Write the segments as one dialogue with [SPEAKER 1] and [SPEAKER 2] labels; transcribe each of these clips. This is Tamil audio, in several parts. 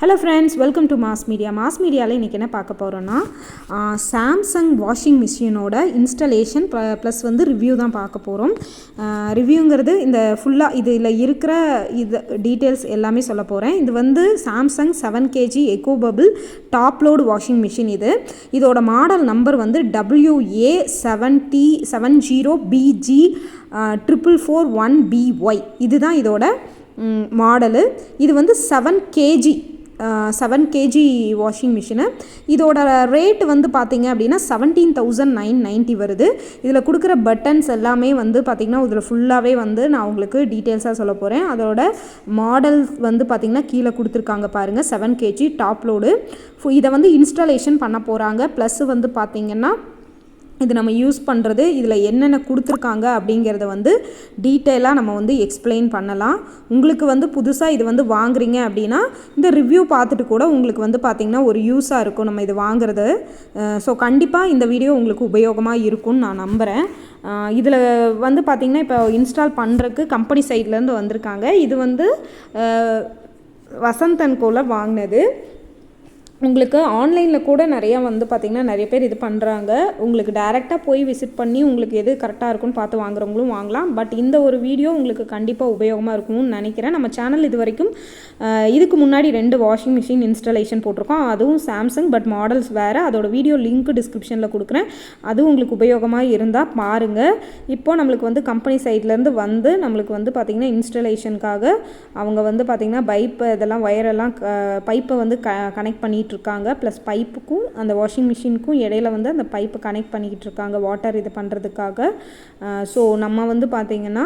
[SPEAKER 1] Hello friends, welcome to mass media. Mass மீடியாவில் இன்றைக்கி என்ன பார்க்க போகிறோன்னா சாம்சங் வாஷிங் மிஷினோட இன்ஸ்டலேஷன் ப்ளஸ் ரிவ்யூ தான் பார்க்க போகிறோம். ரிவ்யூங்கிறது இந்த ஃபுல்லாக இதில் இருக்கிற இது டீட்டெயில்ஸ் எல்லாமே சொல்ல போகிறேன். இது Samsung 7 kg echo bubble top load washing machine. இதோட மாடல் நம்பர் WA70BG 4441BY. இதுதான் இதோட மாடலு. இது 7 kg வாஷிங் மிஷினு. இதோட ரேட் பார்த்திங்க அப்படின்னா 17,990 வருது. இதில் கொடுக்குற பட்டன்ஸ் எல்லாமே பார்த்திங்கன்னா இதில் ஃபுல்லாகவே நான் உங்களுக்கு டீட்டெயில்ஸாக சொல்ல போகிறேன். அதோட மாடல் பார்த்திங்கன்னா கீழே கொடுத்துருக்காங்க பாருங்கள். 7 kg டாப் லோடு. இதை இன்ஸ்டாலேஷன் பண்ண போகிறாங்க. ப்ளஸ் பார்த்திங்கன்னா இது நம்ம யூஸ் பண்ணுறது, இதில் என்னென்ன கொடுத்துருக்காங்க அப்படிங்கிறத டீட்டெயிலாக நம்ம எக்ஸ்பிளைன் பண்ணலாம். உங்களுக்கு புதுசாக இது வாங்குறீங்க அப்படின்னா இந்த ரிவ்யூ பார்த்துட்டு கூட உங்களுக்கு பார்த்திங்கன்னா ஒரு யூஸாக இருக்கும் நம்ம இது வாங்குறது. ஸோ கண்டிப்பாக இந்த வீடியோ உங்களுக்கு உபயோகமாக இருக்கும்னு நான் நம்புகிறேன். இதில் பார்த்திங்கன்னா இப்போ இன்ஸ்டால் பண்ணுறதுக்கு கம்பெனி சைட்லேருந்து வந்திருக்காங்க. இது வசந்த் அண்ட் கோல வாங்கினது. உங்களுக்கு ஆன்லைனில் கூட நிறையா பார்த்திங்கன்னா நிறைய பேர் இது பண்ணுறாங்க. உங்களுக்கு டைரெக்டாக போய் விசிட் பண்ணி உங்களுக்கு எது கரெக்டாக இருக்குன்னு பார்த்து வாங்குறவங்களும் வாங்கலாம். பட் இந்த ஒரு வீடியோ உங்களுக்கு கண்டிப்பாக உபயோகமாக இருக்கும்னு நினைக்கிறேன். நம்ம சேனல் இது வரைக்கும் இதுக்கு முன்னாடி 2 வாஷிங் மிஷின் இன்ஸ்டாலேஷன் போட்டிருக்கோம். அதுவும் சாம்சங், பட் மாடல்ஸ் வேறு. அதோட வீடியோ லிங்க் டிஸ்கிரிப்ஷனில் கொடுக்குறேன். அதுவும் உங்களுக்கு உபயோகமாக இருந்தால் பாருங்கள். இப்போது நம்மளுக்கு கம்பெனி சைட்லேருந்து நம்மளுக்கு பார்த்திங்கன்னா இன்ஸ்டாலேஷனுக்காக அவங்க பார்த்திங்கன்னா பைப்பு இதெல்லாம் வயரெல்லாம் பைப்பை கனெக்ட் பண்ணி இருக்காங்க. ப்ளஸ் பைப்புக்கும் அந்த வாஷிங் மிஷினுக்கும் இடையில அந்த பைப்பை கனெக்ட் பண்ணிக்கிட்டு இருக்காங்க வாட்டர் இது பண்ணுறதுக்காக. ஸோ நம்ம பார்த்திங்கன்னா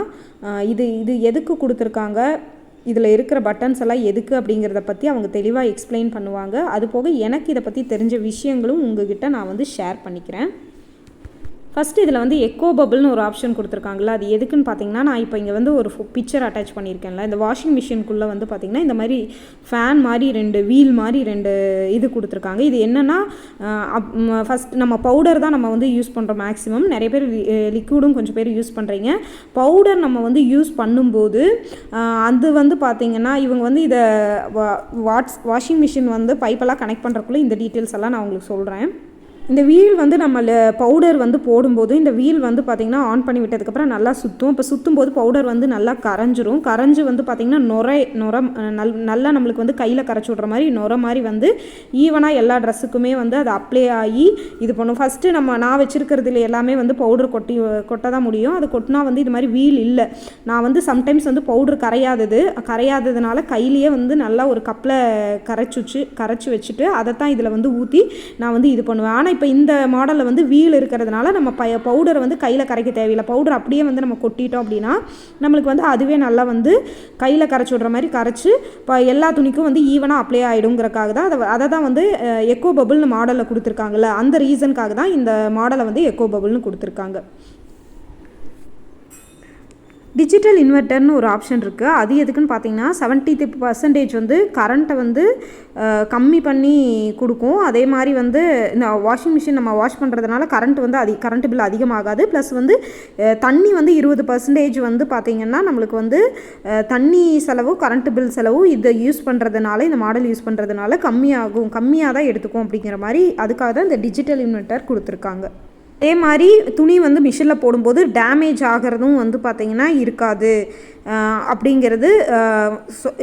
[SPEAKER 1] இது எதுக்கு கொடுத்துருக்காங்க, இதில் இருக்கிற பட்டன்ஸ் எல்லாம் எதுக்கு அப்படிங்கிறத பற்றி அவங்க தெளிவாக எக்ஸ்பிளைன் பண்ணுவாங்க. அது போக எனக்கு இதை பற்றி தெரிஞ்ச விஷயங்களும் உங்ககிட்ட நான் ஷேர் பண்ணிக்கிறேன். ஃபஸ்ட்டு இதில் எக்கோ பபிள்னு ஒரு ஆப்ஷன் கொடுத்துருக்காங்களா, அது எதுக்குன்னு பார்த்தீங்கன்னா, நான் இப்போ இங்கே ஒரு பிக்சர் அட்டாச் பண்ணியிருக்கேன்ல, இந்த வாஷிங் மிஷினுக்குள்ளே பார்த்திங்கன்னா இந்த மாதிரி ஃபேன் மாதிரி 2 வீல் மாதிரி 2 இது கொடுத்துருக்காங்க. இது என்னென்னா, ஃபஸ்ட் நம்ம பவுடர் தான் நம்ம யூஸ் பண்ணுறோம் மேக்ஸிமம். நிறைய பேர் லிக்விடும் கொஞ்சம் பேர் யூஸ் பண்ணுறீங்க. பவுடர் நம்ம யூஸ் பண்ணும்போது அது பார்த்திங்கன்னா இவங்க இதை வாஷிங் மிஷின் பைப்பெல்லாம் கனெக்ட் பண்ணுறக்குள்ளே இந்த டீட்டெயில்ஸ் எல்லாம் நான் உங்களுக்கு சொல்கிறேன். இந்த வீல் நம்ம பவுடர் போடும்போது இந்த வீல் பார்த்திங்கன்னா ஆன் பண்ணி விட்டதுக்கப்புறம் நல்லா சுற்றும். இப்போ சுற்றும் போது பவுடர் நல்லா கரைஞ்சிரும். கரைஞ்சி பார்த்திங்கன்னா நுர நல்லா நம்மளுக்கு கையில் கரைச்சி விட்ற மாதிரி நுர மாதிரி ஈவனாக எல்லா ட்ரெஸ்ஸுக்குமே அது அப்ளை ஆகி இது பண்ணும். ஃபஸ்ட்டு நான் வச்சுருக்கிறதுல எல்லாமே பவுடர் கொட்ட தான் முடியும். அது கொட்டினா இது மாதிரி வீல் இல்லை. நான் சம்டைம்ஸ் பவுடர் கரையாததுனால கையிலேயே நல்லா ஒரு கப்பில் கரைச்சி வச்சுட்டு அதை தான் இதில் ஊற்றி நான் இது பண்ணுவேன். ஆனால் இப்போ இந்த மாடலில் வீல் இருக்கிறதுனால நம்ம பவுடரை கையில் கரைக்க தேவையில்லை. பவுடர் அப்படியே நம்ம கொட்டிட்டோம் அப்படின்னா நம்மளுக்கு அதுவே நல்லா கையில் கரைச்சி விட்ற மாதிரி கரைச்சி இப்போ எல்லா துணிக்கும் ஈவனாக அப்ளை ஆகிடுங்கிறக்காக தான் அதை தான் எக்கோ பபிள்னு மாடலில் கொடுத்துருக்காங்கல்ல, அந்த ரீசனுக்காக தான் இந்த மாடலை எக்கோ பபிள்னு கொடுத்துருக்காங்க. டிஜிட்டல் இன்வெர்ட்டர்னு ஒரு ஆப்ஷன் இருக்குது. அது எதுக்குன்னு பார்த்தீங்கன்னா 70% கரண்ட்டை கம்மி பண்ணி கொடுக்கும். அதே மாதிரி இந்த வாஷிங் மிஷின் நம்ம வாஷ் பண்ணுறதுனால கரண்ட் பில் அதிகமாகாது. ப்ளஸ் தண்ணி 20% பார்த்திங்கன்னா நம்மளுக்கு தண்ணி செலவு கரண்ட் பில் செலவு இதை யூஸ் பண்ணுறதுனால, இந்த மாடல் யூஸ் பண்ணுறதுனால கம்மியாக தான் எடுத்துக்கும் அப்படிங்கிற மாதிரி அதுக்காக தான் இந்த டிஜிட்டல் இன்வெர்ட்டர் கொடுத்துருக்காங்க. அதே மாதிரி துணி மிஷினில் போடும்போது டேமேஜ் ஆகிறதும் பார்த்திங்கன்னா இருக்காது அப்படிங்கிறது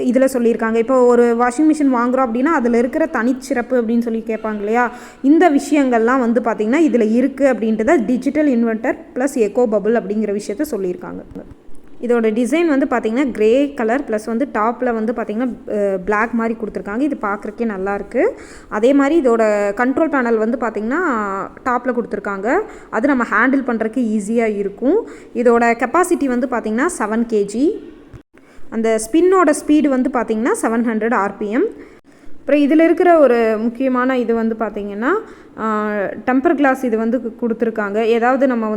[SPEAKER 1] இதில் சொல்லியிருக்காங்க. இப்போ ஒரு வாஷிங் மிஷின் வாங்குகிறோம் அப்படின்னா அதில் இருக்கிற தனிச்சிறப்பு அப்படின்னு சொல்லி கேட்பாங்க இல்லையா, இந்த விஷயங்கள்லாம் பார்த்திங்கன்னா இதில் இருக்குது அப்படின்ட்டு தான் digital inverter plus echo bubble அப்படிங்கிற விஷயத்த சொல்லியிருக்காங்க. இதோட டிசைன் பார்த்திங்கன்னா கிரே கலர் ப்ளஸ் டாப்பில் பார்த்திங்கன்னா பிளாக் மாதிரி கொடுத்துருக்காங்க. இது பார்க்குறக்கே நல்லாயிருக்கு. அதே மாதிரி இதோட கண்ட்ரோல் பேனல் பார்த்திங்கன்னா டாப்பில் கொடுத்துருக்காங்க. அது நம்ம ஹேண்டில் பண்ணுறதுக்கு ஈஸியாக இருக்கும். இதோட கெப்பாசிட்டி பார்த்திங்கன்னா 7 kg. அந்த ஸ்பின்னோட ஸ்பீடு பார்த்திங்கன்னா 700 RPM. அப்புறம் இதில் இருக்கிற ஒரு முக்கியமான இது பார்த்திங்கன்னா டெம்பர் கிளாஸ் இது கொடுத்துருக்காங்க. ஏதாவது நம்ம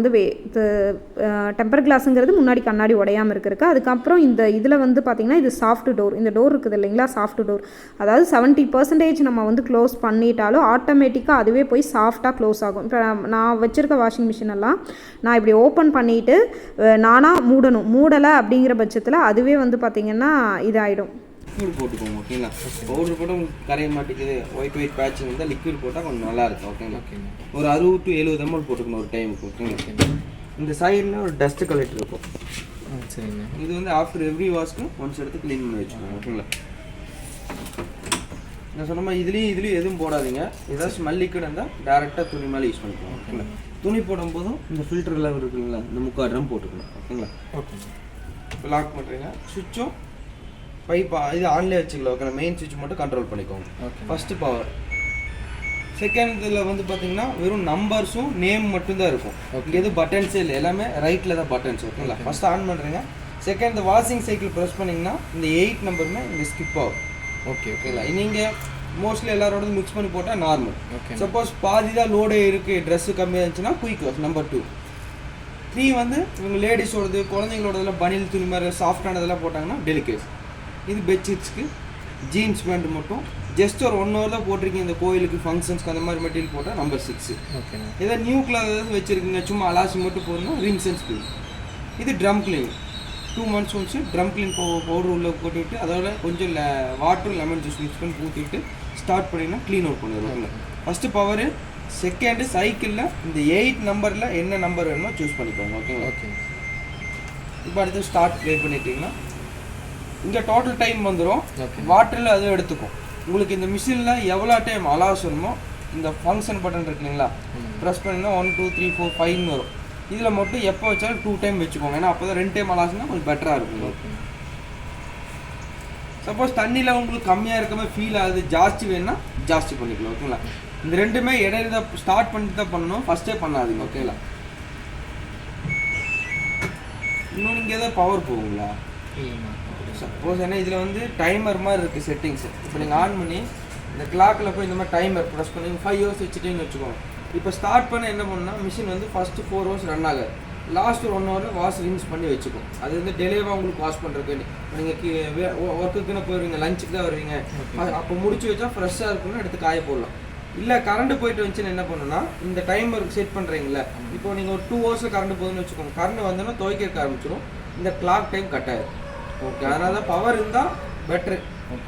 [SPEAKER 1] டெம்பர் கிளாஸுங்கிறது முன்னாடி கண்ணாடி உடையாமல் இருக்கிறதுக்கு. அதுக்கப்புறம் இந்த இதில் பார்த்திங்கன்னா இது சாஃப்ட் டோர். இந்த டோர் இருக்குது இல்லைங்களா, சாஃப்ட் டோர். அதாவது 70% நம்ம க்ளோஸ் பண்ணிட்டாலும் ஆட்டோமேட்டிக்காக அதுவே போய் சாஃப்டாக க்ளோஸ் ஆகும். இப்போ நான் வச்சுருக்க வாஷிங் மிஷினெல்லாம் நான் இப்படி ஓப்பன் பண்ணிவிட்டு நானாக மூடலை அப்படிங்கிற பட்சத்தில் அதுவே பார்த்திங்கன்னா இதாகிடும்.
[SPEAKER 2] லிக்விட் போட்டுக்கோங்க ஓகேங்களா. பவுடர் போட்டால் உங்களுக்கு கரைய மாட்டேங்குது, ஒயிட் பேட்ச் இருந்தால் லிக்விட் போட்டால் கொஞ்சம் நல்லாயிருக்கும் ஓகேங்களா. ஒரு 60 to 70 ml போட்டுக்கணும் ஒரு டைமுக்கு ஓகேங்களா. இந்த சைடில் ஒரு டஸ்ட் கலெக்டர் இருக்கும். சரிங்க. இது வந்து ஆஃப்டர் எவ்ரி வாஷ்க்கு ஒன்ஸ் எடுத்து க்ளீன் பண்ணி வச்சுக்கோங்க ஓகேங்களா. நான் சொன்ன மாதிரி இதுலேயும் எதுவும் போடாதீங்க. ஏதாவது ஸ்மெல் லிக்விட் இருந்தால் டேரெக்டாக துணி மேலே யூஸ் பண்ணிக்கலாம் ஓகேங்களா. துணி போடும்போதும் இந்த ஃபில்டர் லெவல் இருக்குங்களா, இந்த 3/4 drum போட்டுக்கணும் ஓகேங்களா. ஓகே. இப்போ லாக் பண்ணுறீங்க, சுவிட்சும் பைப் இது ஆன்லேயே வச்சுக்கலாம் ஓகே. மெயின் சுவிட்ச் மட்டும் கண்ட்ரோல் பண்ணிக்கோங்க. First power. செகண்ட் இதில் வந்து பார்த்தீங்கன்னா வெறும் நம்பர்ஸும் நேம் மட்டும்தான் இருக்கும். இங்கே எதுவும் பட்டன்ஸே இல்லை, எல்லாமே ரைட்டில் தான் பட்டன்ஸ் ஓகேங்களா. ஃபஸ்ட்டு ஆன் பண்ணுறீங்க. செகண்ட் இந்த வாஷிங் சைக்கிள் ப்ரெஸ் பண்ணிங்கன்னா இந்த 8 நம்பருமே இங்கே ஸ்கிப் ஆகும். ஓகேங்களா. நீங்கள் மோஸ்ட்லி எல்லாரோட மிக்ஸ் பண்ணி போட்டால் நார்மல். சப்போஸ் பாதி தான் லோடே இருக்குது, ட்ரெஸ்ஸு கம்மியாக இருந்துச்சுன்னா குயிக் வாஷ் நம்பர் 2. 3 வந்து இவங்க லேடிஸோடது குழந்தைங்களோடதெல்லாம் பனியல் துணி மாதிரி சாஃப்டானதெல்லாம் போட்டாங்கன்னா டெலிகேட்ஸ். இது பெட்ஷீட்ஸ்க்கு ஜீன்ஸ் பேண்ட் மட்டும் ஜஸ்ட் ஒரு 1 hour தான் போட்டிருக்கீங்க. இந்த கோயிலுக்கு ஃபங்க்ஷன்ஸ்க்கு அந்த மாதிரி மெட்டீரியல் போட்டால் நம்பர் 6. ஏதாவது நியூ கிளாஸ் ஏதாவது வச்சுருக்கீங்க, சும்மா அலாசி மட்டும் போடணும், ரின்ஸ் அண்ட் ஸ்பின். இது drum clean 2 months once drum clean powder உள்ளே போட்டுவிட்டு அதோட கொஞ்சம் வாட்டர் லெமன் ஜூஸ் மிக்ஸ் பண்ணி ஊற்றிட்டு ஸ்டார்ட் பண்ணிங்கன்னா க்ளீன் அவுட் பண்ணிடுவாங்க. First power. செகண்டு சைக்கிளில் இந்த 8 நம்பரில் என்ன நம்பர் வேணுமோ சூஸ் பண்ணிக்கோங்க ஓகேங்களா. இப்போ அடுத்து ஸ்டார்ட் ப்ளே பண்ணிட்டீங்கன்னா இங்கே டோட்டல் டைம் வந்துடும். வாட்டரில் அதுவும் எடுத்துக்கும். உங்களுக்கு இந்த மிஷினில் எவ்வளோ டைம் அலாஸ் வேணுமோ இந்த ஃபங்க்ஷன் பட்டன் இருக்கு இல்லைங்களா, ப்ரெஸ் பண்ணிங்கன்னா 1 2 3 4 5 வரும். இதில் மட்டும் எப்போ வச்சாலும் 2 டைம் வச்சுக்கோங்க. ஏன்னா அப்போ தான் 2 டைம் அலாஸ்னா கொஞ்சம் பெட்டராக இருக்கும். சப்போஸ் தண்ணியில் உங்களுக்கு கம்மியாக இருக்க மாதிரி ஃபீல் ஆகுது, ஜாஸ்தி வேணும்னா ஜாஸ்தி பண்ணிக்கலாம் ஓகேங்களா. இந்த ரெண்டுமே இடையில தான் ஸ்டார்ட் பண்ணிட்டு தான் பண்ணணும், ஃபஸ்ட்டே பண்ணாதீங்க ஓகேங்களா. இன்னும் நீங்கள் எதாவது பவர் போகுங்களா? சப்போஸ் ஏன்னா இதில் வந்து டைமர் மாதிரி இருக்குது செட்டிங்ஸ். இப்போ நீங்கள் ஆன் பண்ணி இந்த கிளாக்கில் போய் இந்த மாதிரி டைமர் ப்ரெஸ் பண்ணி 5 hours வச்சுட்டேன்னு வச்சுக்கோங்க. இப்போ ஸ்டார்ட் பண்ண என்ன பண்ணால் மிஷின் வந்து ஃபஸ்ட்டு 4 hours ரன் ஆகாது. லாஸ்ட் 1 hour வாஷ் ரின்ஸ் பண்ணி வச்சுக்கும். அது வந்து டெலிவாக உங்களுக்கு வாஷ் பண்ணுறதுக்கு நீங்கள் ஒர்க்குக்குன்னு போயிருவீங்க, லஞ்சுக்கு தான் வருவீங்க, அப்போ முடிச்சு வச்சா ஃப்ரெஷ்ஷாக இருக்குன்னு எடுத்து காய போடலாம். இல்லை கரண்ட் போயிட்டு வந்துச்சுன்னு என்ன பண்ணுன்னா இந்த டைமர் செட் பண்ணுறீங்களே, இப்போ நீங்கள் ஒரு 2 hours கரண்ட் போகுதுன்னு வச்சுக்கோங்க. கரண்ட் வந்தோன்னா துவைக்க ஆரம்பிச்சிடும், இந்த கிளாக் டைம் கட் ஆயிடும். ஓகே, அதனால தான் பவர் இருந்தால் பெட்ரு.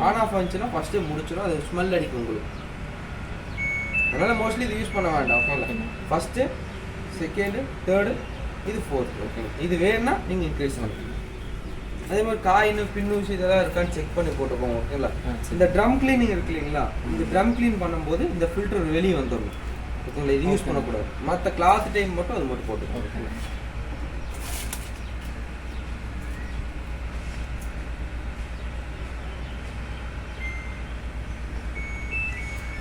[SPEAKER 2] ஆன் ஆஃப் ஆச்சுன்னா ஃபஸ்ட்டே முடிச்சிடும், அது ஸ்மெல் அடிக்கும் உங்களுக்கு. அதனால் மோஸ்ட்லி இது யூஸ் பண்ண வேண்டாம் ஓகேங்களா. ஃபஸ்ட்டு, செகண்டு, தேர்டு, இது 4th ஓகே. இது வேணும்னா நீங்கள் இன்க்ரீஸ் பண்ணுங்க. அதே மாதிரி காயின் பின்னூசி இதெல்லாம் இருக்கான்னு செக் பண்ணி போட்டுக்கோங்க ஓகேங்களா. இந்த ட்ரம் கிளீனிங் இருக்கு இல்லைங்களா, இந்த ட்ரம் கிளீன் பண்ணும்போது இந்த ஃபில்டர் வெளியே வந்துடணும் ஓகேங்களா. இது யூஸ் பண்ணக்கூடாது. மற்ற கிளாத் டைம் மட்டும் அது மட்டும் போட்டுக்கோங்க ஓகேங்களா.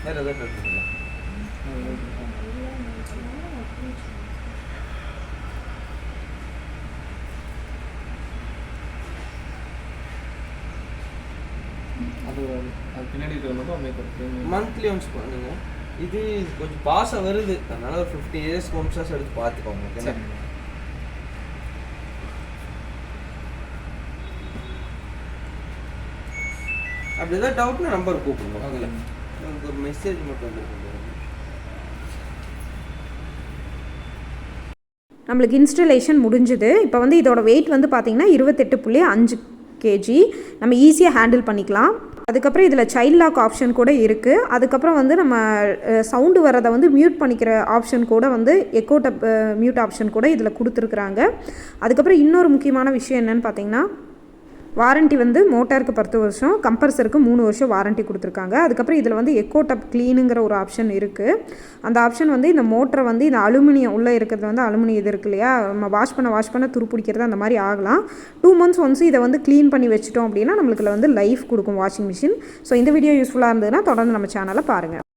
[SPEAKER 2] வேறு எதாவது இருக்குங்களா? அது பின்னாடி மந்த்லி ஒன்ஸ் பண்ணுங்க. இது கொஞ்சம் பாசம் வருது, அதனால ஒரு 50 years ஒன்ஸாக எடுத்து பார்த்துக்கோங்க ஓகேங்களா. அப்படி ஏதாவது டவுட்னா நம்பர் கூப்பிடுங்க ஓகேங்களா. உங்களுக்கு ஒரு மெசேஜ் மட்டும் வந்துருக்கோம்.
[SPEAKER 1] நம்மளுக்கு இன்ஸ்டலேஷன் முடிஞ்சுது. இப்போ வந்து இதோட வெயிட் வந்து பார்த்திங்கன்னா 28.5 kg. நம்ம ஈஸியாக ஹேண்டில் பண்ணிக்கலாம். அதுக்கப்புறம் இதில் சைல்ட் லாக் ஆப்ஷன் கூட இருக்குது. அதுக்கப்புறம் வந்து நம்ம சவுண்டு வரதை வந்து மியூட் பண்ணிக்கிற ஆப்ஷன் கூட வந்து எக்கோ டப் மியூட் ஆப்ஷன் கூட இதில் கொடுத்துருக்குறாங்க. அதுக்கப்புறம் இன்னொரு முக்கியமான விஷயம் என்னென்னு பார்த்திங்கன்னா, வாரண்ட்டி வந்து மோட்டாருக்கு 10 வருஷம், கம்ப்ரஸருக்கு 3 வருஷம் வாரண்ட்டி கொடுத்துருக்காங்க. அதுக்கப்புறம் இதில் வந்து எக்கோ டப் க்ளீனுங்கிற ஒரு ஆப்ஷன் இருக்குது. அந்த ஆப்ஷன் வந்து இந்த மோட்டரை வந்து இந்த அலுமினியம் உள்ளே இருக்கிறது வந்து அலுமினியம் இது இருக்கு இல்லையா, நம்ம வாஷ் பண்ண துருப்பிடிக்கிறது அந்த மாதிரி ஆகலாம். 2 months ஒன்ஸ் இதை வந்து க்ளீன் பண்ணி வச்சிட்டோம் அப்படின்னா நம்மளுக்கு வந்து லைஃப் கொடுக்கும் வாஷிங் மிஷின். ஸோ இந்த வீடியோ யூஸ்ஃபுல்லாக இருந்ததுன்னா தொடர்ந்து நம்ம சேனலை பாருங்கள்.